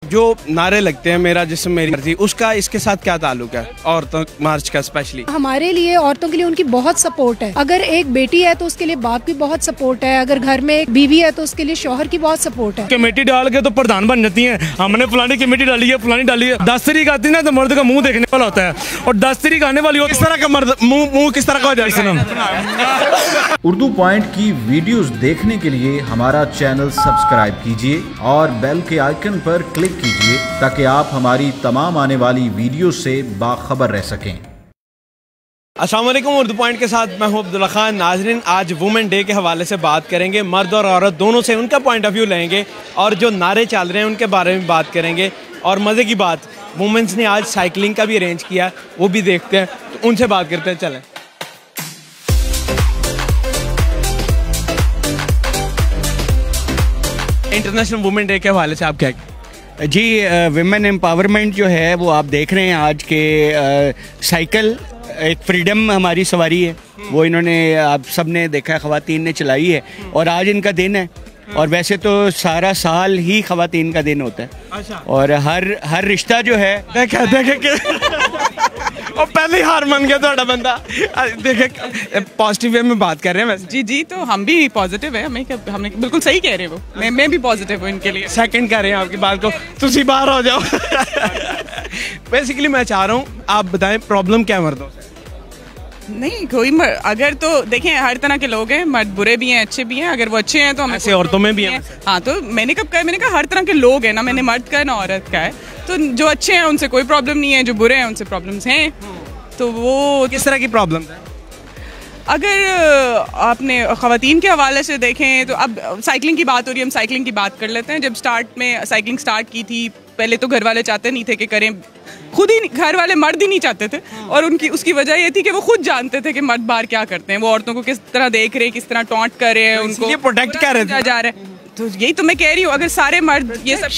जो नारे लगते हैं मेरा जिस्म मेरी मर्जी, उसका इसके साथ क्या ताल्लुक है औरतों मार्च का? स्पेशली हमारे लिए, औरतों के लिए उनकी बहुत सपोर्ट है। अगर एक बेटी है तो उसके लिए बाप की बहुत सपोर्ट है, अगर घर में एक बीवी है तो उसके लिए शौहर की बहुत सपोर्ट है। कमेटी डाल के तो प्रधान बन जाती है, हमने फलानी कमेटी डाली है, फलानी डाली है। 10 तारीख आती है ना तो मर्द का मुंह देखने वाला होता है, और 10 तारीख आने वाली हो, किस तरह का मर्द मुंह किस तरह का हो जाए। उर्दू पॉइंट की वीडियोस देखने के लिए हमारा चैनल सब्सक्राइब कीजिए और बेल के आइकन पर क्लिक कीजिए ताकि आप हमारी तमाम आने वाली वीडियो से बाखबर रह सकें। अस्सलाम वालेकुम, उर्दू पॉइंट के साथ मैं हूं अब्दुल्ला खान। नाजरीन, आज वुमेन डे के हवाले से बात करेंगे, मर्द और औरत दोनों से उनका पॉइंट ऑफ व्यू लेंगे और जो नारे चल रहे हैं उनके बारे में बात करेंगे। और मज़े की बात, वुमेन्स ने आज साइकिलिंग का भी अरेंज किया, वो भी देखते हैं, तो उनसे बात करते हैं। चलें। इंटरनेशनल वुमेन डे के हवाले से आप क्या जी? विमेन एम्पावरमेंट जो है वो आप देख रहे हैं आज के साइकिल एक फ्रीडम हमारी सवारी है, वो इन्होंने आप सब ने देखा, ख़वातीन ने चलाई है और आज इनका दिन है। और वैसे तो सारा साल ही ख़वातीन का दिन होता है। अच्छा। और हर रिश्ता जो है देखे और पहले ही हार मान गया थोड़ा बंदा। देखे पॉजिटिव वे में बात कर रहे हैं वैसे। जी तो हम भी पॉजिटिव है, हमने बिल्कुल सही कह रहे हो। मैं भी पॉजिटिव हूँ इनके लिए। सेकंड कर रहे हैं आपकी बात को, तुसी बाहर हो जाओ। बेसिकली मैं चाह रहा हूँ आप बताएं प्रॉब्लम क्या मर्दों से? नहीं कोई अगर तो देखें, हर तरह के लोग हैं, मर्द बुरे भी हैं अच्छे भी हैं। अगर वो अच्छे हैं तो हम ऐसे औरतों में भी हैं। हाँ, तो मैंने कब कहा, मैंने कहा हर तरह के लोग हैं ना, मैंने मर्द का ना औरत का है। तो जो अच्छे हैं उनसे कोई प्रॉब्लम नहीं है, जो बुरे हैं उनसे प्रॉब्लम्स हैं। तो वो किस तरह की प्रॉब्लम है? अगर आपने ख़वातीन के हवाले से देखें तो अब साइकिलिंग की बात हो रही है, हम साइकिलिंग की बात कर लेते हैं। जब स्टार्ट में साइकिलिंग स्टार्ट की थी, पहले तो घर वाले चाहते नहीं थे कि करें, खुद ही घर वाले मर्द ही नहीं चाहते थे। और उसकी वजह ये थी कि वो खुद जानते थे कि मर्द बाहर क्या करते हैं, वो औरतों को किस तरह देख रहे हैं, किस तरह टॉन्ट कर रहे हैं, उनको प्रोटेक्ट कर रहे थे जा रहे हैं। तो यही तो मैं कह रही हूँ, अगर सारे मर्द ये सब,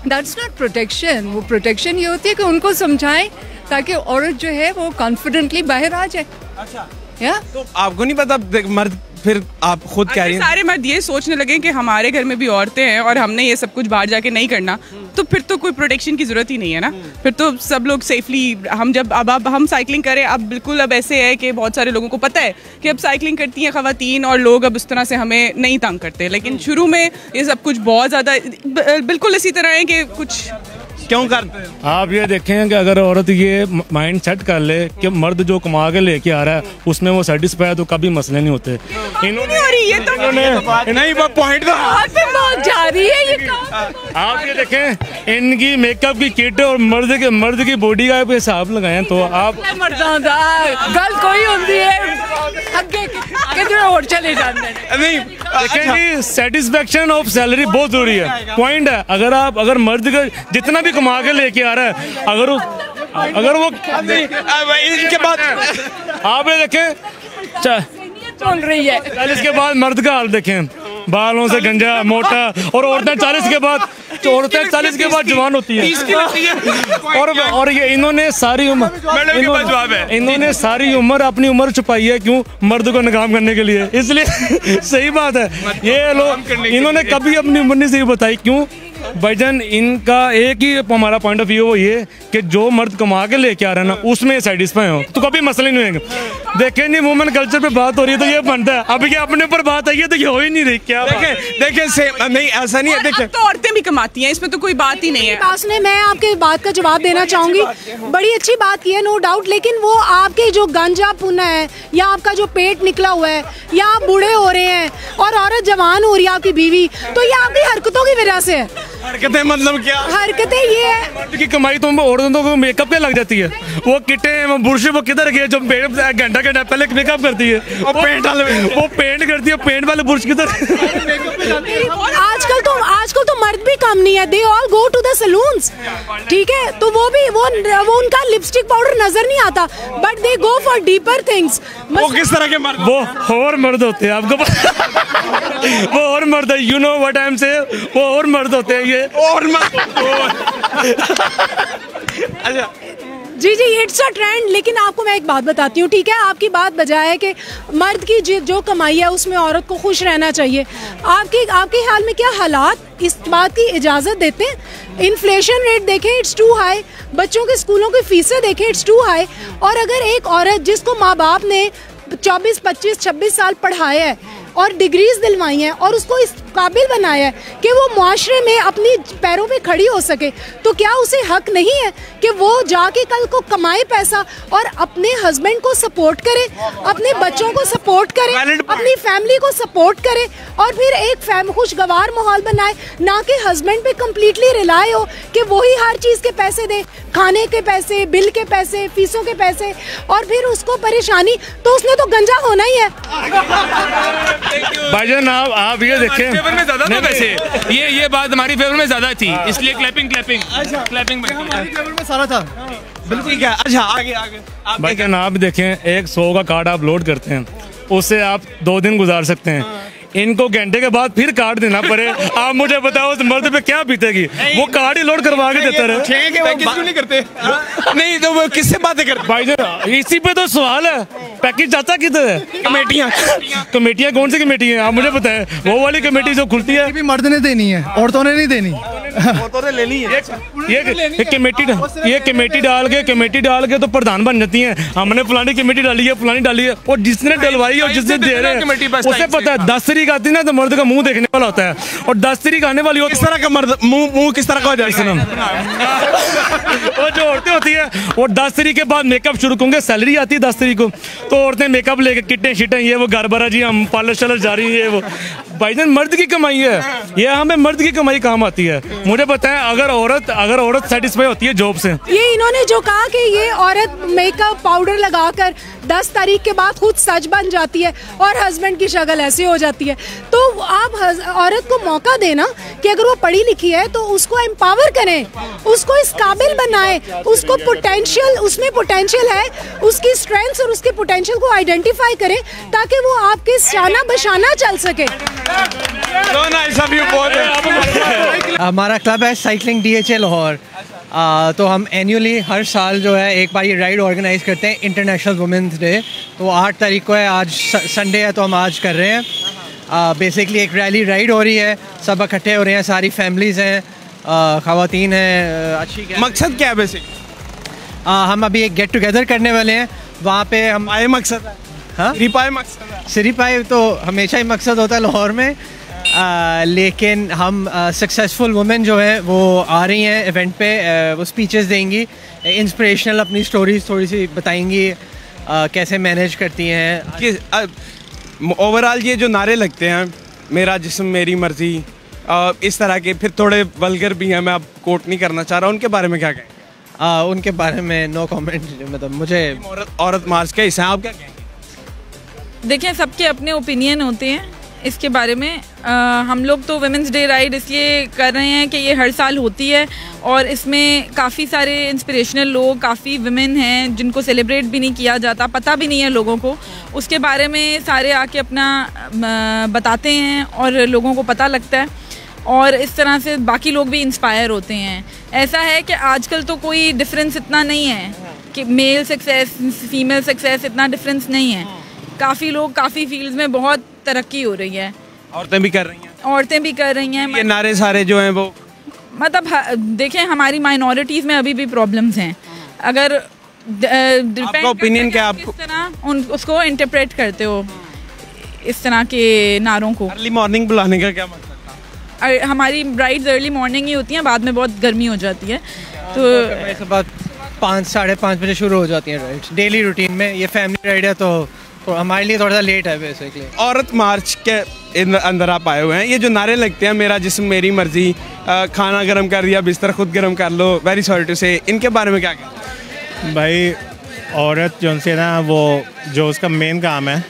दैट्स नॉट प्रोटेक्शन। वो प्रोटेक्शन ये होती है कि उनको समझाएं ताकि औरत जो है वो कॉन्फिडेंटली बाहर आ जाए। अच्छा, या तो आपको नहीं पता मर्द, फिर आप खुद कह रही हैं सारे मर्द ये सोचने लगे कि हमारे घर में भी औरतें हैं और हमने ये सब कुछ बाहर जाके नहीं करना, तो फिर तो कोई प्रोटेक्शन की जरूरत ही नहीं है ना। फिर तो सब लोग सेफली, हम जब अब हम साइकिलिंग करें, अब बिल्कुल अब ऐसे है कि बहुत सारे लोगों को पता है कि अब साइकिलिंग करती हैं ख़वातीन और लोग अब उस तरह से हमें नहीं तंग करते। लेकिन शुरू में ये सब कुछ बहुत ज़्यादा बिल्कुल इसी तरह है कि कुछ क्यों करते हैं। आप ये देखें कि अगर औरत ये माइंड सेट कर ले कि मर्द जो कमा के लेके आ रहा है उसमें वो सेटिस्फाई है, तो कभी मसले नहीं होते। नहीं वो पॉइंट तो जा रही है ये आप ये देखें, इनकी मेकअप की किट और मर्द की बॉडी का हिसाब लगाएं तो आप गल कोई होती है आगे और चले जाते हैं। नहीं देखें जी, सेटिस्फेक्शन ऑफ सैलरी बहुत जरूरी है। पॉइंट है, अगर मर्द का जितना भी कमा के लेके आ रहा है, अगर वो इनके बाद आप ये देखें चल रही है, 40 के बाद मर्द का हाल देखें, बालों से गंजा मोटा, और औरतें 40 के बाद जवान होती है। और ये इन्होंने सारी उम्र अपनी उम्र छुपाई है, क्यों? मर्द को नाकाम करने के लिए। इसलिए सही बात है, ये लोग इन्होंने कभी अपनी उम्र नहीं सही बताई। क्यों भाईजान? इनका एक ही हमारा पॉइंट ऑफ व्यू वो ये कि जो मर्द कमा के लेके आ रहा है ना उसमें सेटिस्फाई हो तो कभी मसले नहीं होंगे। देखें नहीं, वुमेन कल्चर पे बात हो रही है तो ये बनता है, अब ये अपने ऊपर बात आई है तो ये हो ही नहीं रही। क्या देखें नहीं ऐसा नहीं है। देखें तो औरतें भी कमाती हैं, इसमें तो कोई बात ही नहीं है। पास ने मैं आपके बात का जवाब देना चाहूंगी, बड़ी अच्छी बात की है नो डाउट, लेकिन वो आपके जो गांजापुना है या आपका जो पेट निकला हुआ है या आप बूढ़े हो रहे हैं और औरत जवान हो रही है आपकी बीवी, तो ये आपकी हरकतों की वजह से है। हरकतें मतलब क्या? हरकतें ये है, मर्द की कमाई तो औरतों को मेकअप पे लग जाती है। वो किटें वो बुरशे वो किधर गए जो घंटा पहले मेकअप करती है, वो पेंट करती है, पेंट वाले बुरश किधर? आजकल तो मर्द भी कम नहीं है, they all go to the salons, ठीक है? तो वो उनका लिपस्टिक पाउडर नजर नहीं आता, but they go for deeper things. वो किस तरह के मर्द? वो और मर्द होते हैं, आपको वो और मर्द है, you know what I am से, वो और मर्द होते हैं ये और अच्छा जी जी, इट्स अ ट्रेंड। लेकिन आपको मैं एक बात बताती हूँ, ठीक है, आपकी बात बजाय है कि मर्द की जो कमाई है उसमें औरत को खुश रहना चाहिए। आपके ख्याल में क्या हालात इस बात की इजाज़त देते हैं? इन्फ्लेशन रेट देखें, इट्स टू हाई। बच्चों के स्कूलों की फीसें देखें, इट्स टू हाई। और अगर एक औरत जिसको माँ बाप ने 24, 25, 26 साल पढ़ाया है और डिग्रीज दिलवाई हैं और उसको इस काबिल बनाया है कि वो मुआशरे में अपनी पैरों पे खड़ी हो सके, तो क्या उसे हक नहीं है कि वो जाके कल को कमाए पैसा और अपने हस्बैंड को सपोर्ट करे, अपने बच्चों को सपोर्ट करे, अपनी फैमिली को सपोर्ट करे और फिर एक खुशगवार माहौल बनाए, ना कि हस्बैंड पे कम्प्लीटली रिलाय हो कि वही हर चीज़ के पैसे दे, खाने के पैसे, बिल के पैसे, फीसों के पैसे, और फिर उसको परेशानी, तो उसने तो गंजा होना ही है। भाईजान आप ये देखें, फेवर में ज्यादा था वैसे, ये बात हमारी फेवर में ज्यादा थी, इसलिए क्लैपिंग हमारे फेवर में सारा था। बिल्कुल क्या। अच्छा आगे भाईजान आप देखें, एक 100 का कार्ड आप लोड करते हैं, उससे आप 2 दिन गुजार सकते हैं। इनको घंटे के बाद फिर कार्ड देना पड़े, आप मुझे बताओ उस मर्द पे क्या बीतेगी? वो कार्ड ही लोड करवा के देता रहे। क्यों नहीं करते? नहीं तो वो किससे बातें करते? भाईजान इसी पे तो सवाल है, पैकेज जाता किधर है? कमेटियाँ कौन सी कमेटी है आप मुझे बताएं? वो वाली कमेटी जो खुलती है भी मर्द ने देनी है, औरतों ने नहीं देनी। औरतों ने लेनी है। ये कमेटी डाल के तो प्रधान बन जाती हैं। हमने फलानी कमेटी डाली है, फलानी डाली है, और जिसने डलवाई और जिसने दे रहे हैं उसे पता है 10 तारीख आती है ना तो मर्द का मुंह देखने वाला होता है, और 10 तारीख आने वाली हो, किस तरह का मर्द मुंह किस तरह का हो जाएगा? वो जो औरतें होती है वो 10 तारीख के बाद मेकअप शुरू होंगे, सैलरी आती है 10 तारीख को, तो औरतें मेकअप लेके किटें शिटें ये वो घर भरा जी हम पार्लर शालर जा रही है। वो भाईजान मर्द की कमाई है, ये हमें मर्द की कमाई काम आती है। मुझे बताएं, अगर औरत सेटिस्फाई होती है जॉब से, ये इन्होंने जो कहा कि ये औरत मेकअप पाउडर लगाकर 10 तारीख के बाद खुद सच बन जाती है और हस्बैंड की शक्ल ऐसी हो जाती है, तो आप औरत को मौका देना कि अगर वो पढ़ी लिखी है तो उसको एम्पावर करें, उसको इस काबिल बनाएं, उसको पोटेंशियल, उसमें पोटेंशियल है, उसकी स्ट्रेंथ्स और उसके पोटेंशियल को आइडेंटिफाई करें ताकि वो आपके शाना बशाना चल सके। हमारा क्लब है साइकिलिंग DHA लाहौर, तो हम एनुअली हर साल जो है एक बार ये राइड ऑर्गेनाइज करते हैं, इंटरनेशनल वुमेंस डे। तो 8 तारीख को है, आज संडे है तो हम आज कर रहे हैं। बेसिकली एक रैली राइड हो रही है, सब इकट्ठे हो रहे हैं, सारी फैमिलीज़ हैं, ख़वातीन हैं। अच्छी मकसद क्या है बेसिक? हम अभी एक गेट टुगेदर करने वाले हैं, वहाँ पे हम आए मकसद है। हाँ, सिरीपाई तो हमेशा ही मकसद होता है लाहौर में, लेकिन हम सक्सेसफुल वुमेन जो है वो आ रही हैं इवेंट पे, वो स्पीचेस देंगी, इंस्पिरेशनल अपनी स्टोरीज थोड़ी सी बताएंगी, कैसे मैनेज करती हैं। ओवरऑल ये जो नारे लगते हैं, मेरा जिस्म मेरी मर्जी, इस तरह के, फिर थोड़े वल्गर भी हैं, मैं अब कोट नहीं करना चाह रहा, उनके बारे में क्या कहें? उनके बारे में नो कमेंट, मतलब मुझे औरत मार्च के हिस्से आप क्या कहेंगे? देखिए, सबके अपने ओपिनियन होते हैं इसके बारे में। हम लोग तो वुमेंस डे राइड इसलिए कर रहे हैं कि ये हर साल होती है और इसमें काफ़ी सारे इंस्पिरेशनल लोग, काफ़ी वुमेन हैं जिनको सेलिब्रेट भी नहीं किया जाता, पता भी नहीं है लोगों को, उसके बारे में सारे आके अपना बताते हैं और लोगों को पता लगता है, और इस तरह से बाकी लोग भी इंस्पायर होते हैं। ऐसा है कि आजकल तो कोई डिफरेंस इतना नहीं है कि मेल सक्सेस फीमेल सक्सेस, इतना डिफरेंस नहीं है। काफ़ी लोग काफ़ी फील्ड्स में बहुत तरक्की हो रही है, औरतें भी कर रही हैं। ये नारे सारे जो हैं वो मतलब देखें, हमारी माइनॉरिटीज़ में अभी भी प्रॉब्लम्स हैं। अगर आपका ओपिनियन क्या, आप किस तरह उसको इंटरप्रेट करते हो इस तरह के नारों को? अर्ली मॉर्निंग बुलाने का क्या मतलब था? हमारी राइड्स अर्ली मॉर्निंग ही होती हैं, बाद में बहुत गर्मी हो जाती है, तो बात 5 साढ़े 5 बजे शुरू हो जाती हैं राइड्स डेली रूटीन में। ये फैमिली राइड है तो हमारे लिए थोड़ा सा लेट है बेसिकली। औरत मार्च के अंदर आप आए हुए हैं, ये जो नारे लगते हैं, मेरा जिस्म मेरी मर्जी, खाना गर्म कर दिया, बिस्तर खुद गर्म कर लो, वेरी सॉरी टू से, इनके बारे में क्या कहते? भाई औरत जो से ना, वो जो उसका मेन काम है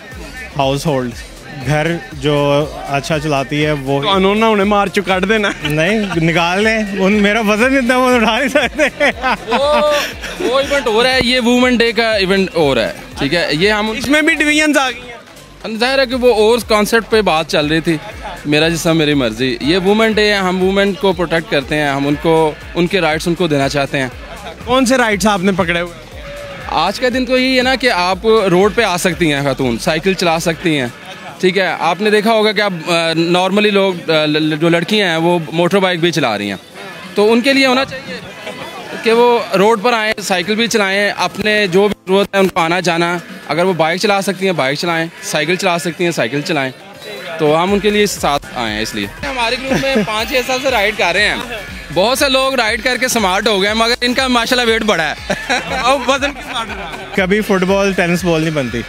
हाउस होल्ड, घर जो अच्छा चलाती है वो, तो अनोना उन्हें मार चुका काट देना नहीं, निकाल लें, उन मेरा वजन इतना वो उठा नहीं सकते। वो इवेंट हो रहा है, ये वुमेन डे का इवेंट हो रहा है, ठीक है, ये हम इसमें भी डिवीजन आ गई हैं। जाहिर है कि वो और कॉन्सेप्ट पे बात चल रही थी, मेरा जिस्म मेरी मर्जी, ये वुमेन डे है, हम वुमेन को प्रोटेक्ट करते हैं, हम उनको उनके राइट्स उनको देना चाहते हैं, कौन से राइड्स आपने पकड़े हुए? आज का दिन तो यही है ना कि आप रोड पे आ सकती हैं, खातून साइकिल चला सकती हैं, ठीक है। आपने देखा होगा कि आप नॉर्मली लोग जो लड़कियां हैं वो मोटर बाइक भी चला रही हैं, तो उनके लिए होना चाहिए कि वो रोड पर आएँ, साइकिल भी चलाएं, अपने जो भी ज़रूरत है उनको आना जाना, अगर वो बाइक चला सकती हैं बाइक चलाएं, साइकिल चला सकती हैं साइकिल चलाएं, तो हम उनके लिए साथ आए हैं। इसलिए हमारे ग्रुप में 5-6 साल से राइड कर रहे हैं, बहुत से लोग राइड करके स्मार्ट हो गए, मगर इनका माशाल्लाह वेट बढ़ा है और वजन भी बढ़ रहा है। कभी फुटबॉल टेनिस बॉल नहीं बनती।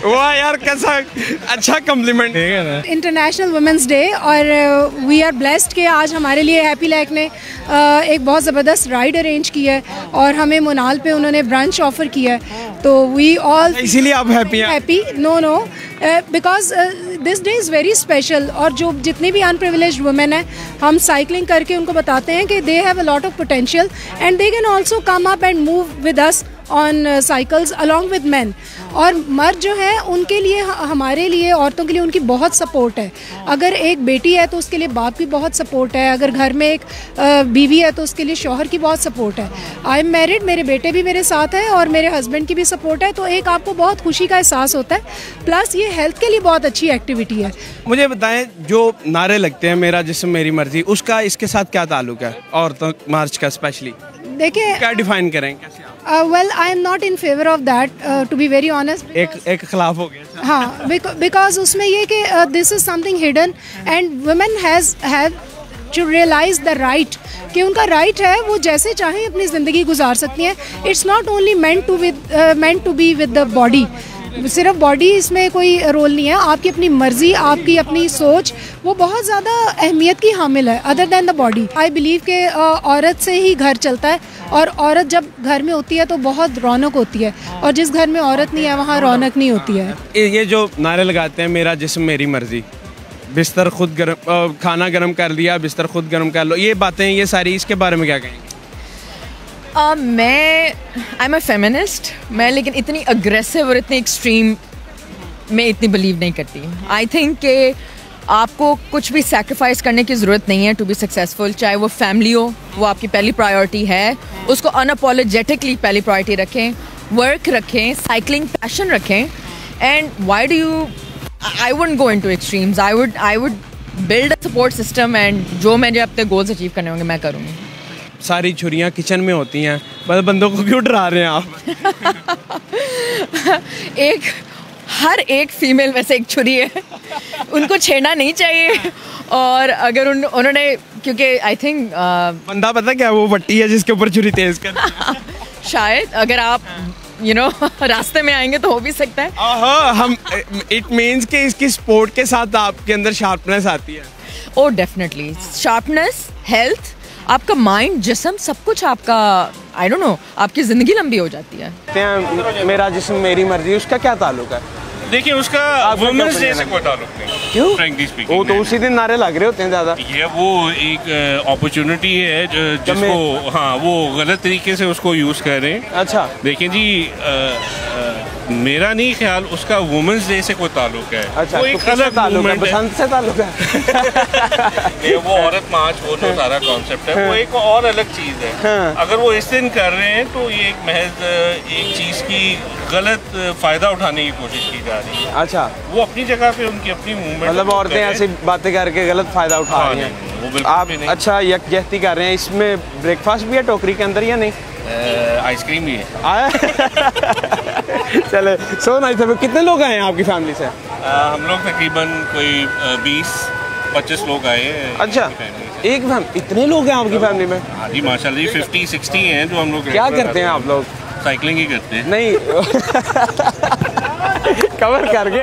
वाह यार, कैसा अच्छा कम्प्लीमेंट। ठीक है ना। इंटरनेशनल वुमेंस डे और वी आर ब्लेस्ड कि आज हमारे लिए हैप्पी लैक ने एक बहुत ज़बरदस्त राइड अरेंज की है और हमें मोनाल पे उन्होंने ब्रंच ऑफर किया है, तो वी ऑल इसीलिए आप हैप्पी हैं? Happy no because this day is very special. और जो जितने भी अनप्रिविलेज्ड वुमेन हैं, हम साइकिलिंग करके उनको बताते हैं कि they have a lot of potential and they can also come up and move with us on cycles along with man. और मर्द जो है उनके लिए, हमारे लिए, औरतों के लिए उनकी बहुत सपोर्ट है। अगर एक बेटी है तो उसके लिए बाप की बहुत सपोर्ट है, अगर घर में एक बीवी है तो उसके लिए शौहर की बहुत सपोर्ट है। आई एम मैरिड, मेरे बेटे भी मेरे साथ हैं और मेरे हस्बैंड की भी सपोर्ट है, तो एक आपको बहुत खुशी का एहसास होता है। प्लस ये हेल्थ के लिए बहुत अच्छी एक्टिविटी है। मुझे बताएं, जो नारे लगते हैं मेरा जिस्म मेरी मर्जी, उसका इसके साथ क्या ताल्लुक है, औरतों मार्च का स्पेशली? देखिए, क्या डिफाइन करें कैसे? Well, I am not in favour of that, to be very honest. एक खिलाफ हो गया। हाँ, बिकॉज उसमें ये कि this is something hidden and women have to realize the right कि उनका राइट है, वो जैसे चाहें अपनी ज़िंदगी गुजार सकती हैं। It's not only meant to be with the body, सिर्फ बॉडी इसमें कोई रोल नहीं है। आपकी अपनी मर्जी, आपकी अपनी सोच, वो बहुत ज़्यादा अहमियत की हामिल है other than the body. I believe कि औरत से ही घर चलता है और औरत जब घर में होती है तो बहुत रौनक होती है, और जिस घर में औरत नहीं है वहाँ रौनक नहीं होती है। ये जो नारे लगाते हैं, मेरा जिस्म मेरी मर्जी, बिस्तर खुद गर्म, खाना गर्म कर लिया, बिस्तर खुद गर्म कर लो, ये बातें, ये सारी, इसके बारे में क्या कहेंगे? मैं आई एम अ फेमिनिस्ट, मैं लेकिन इतनी अग्रेसिव और इतनी एक्सट्रीम में इतनी बिलीव नहीं करती। आई थिंक कि आपको कुछ भी सैक्रिफाइस करने की ज़रूरत नहीं है टू बी सक्सेसफुल। चाहे वो फैमिली हो, वो आपकी पहली प्रायोरिटी है, उसको अनअपोलोजेटिकली पहली प्रायोरिटी रखें, वर्क रखें, साइकिलिंग पैशन रखें, and why do you, I wouldn't go into extremes. I would build a support system and जो मैंने अपने गोल्स अचीव करने होंगे मैं करूँगी। सारी छुरियाँ किचन में होती हैं, बस बंदों को क्यों डरा रहे हैं आप? हर एक फीमेल में से एक छुरी है, उनको छेड़ना नहीं चाहिए। और अगर उन्होंने, क्योंकि आई थिंक बंदा पता क्या, वो बट्टी है जिसके ऊपर छुरी तेज कर शायद अगर आप रास्ते में आएंगे तो हो भी सकता है। हम इट मीन्स कि इसकी स्पोर्ट के साथ आपके अंदर शार्पनेस आती है। ओह डेफिनेटली, शार्पनेस, हेल्थ, आपका माइंड, जिस्म, सब कुछ आपका, आई डोंट नो, आपकी ज़िंदगी लंबी हो जाती है। मेरा जिस्म मेरी मर्जी, उसका क्या ताल्लुक है? देखिए, उसका वुमेन्स डे से कोई ताल्लुक नहीं। क्यों? फ्रैंकली स्पीकिंग, वो तो उसी दिन नारे लग रहे होते हैं ज़्यादा। ये वो एक अपॉर्चुनिटी है जिसको, हाँ, वो गलत तरीके से उसको यूज़ कर रहे हैं। अच्छा, देखिए जी, मेरा नहीं ख्याल उसका वुमेन्स डे से कोई ताल्लुक है। अच्छा, वो एक अलग मूवमेंट है, बसंत से ताल्लुक है। वो औरत मार्च, वो जो सारा कॉन्सेप्ट है, वो एक और अलग चीज़ है। हाँ। अगर वो इस दिन कर रहे हैं तो ये एक महज एक चीज़ की गलत फ़ायदा उठाने की कोशिश की जा रही है। अच्छा, वो अपनी जगह पे उनकी अपनी मूवमेंट, मतलब औरतें ऐसी बातें करके गलत फायदा उठा रही हैं। आप अच्छा यकजहती कर रहे हैं। इसमें ब्रेकफास्ट भी है टोकरी के अंदर या नहीं? आइसक्रीम भी है। चले, सो नाइस। कितने लोग आए हैं आपकी फैमिली से? हम लोग तकरीबन कोई 20-25 लोग आए हैं। अच्छा, एक इतने लोग हैं आपकी फैमिली में? हाँ जी, माशाल्लाह, 50-60 हैं जो हम लोग। क्या करते हैं आप लोग? साइकिलिंग ही करते हैं। नहीं कवर करके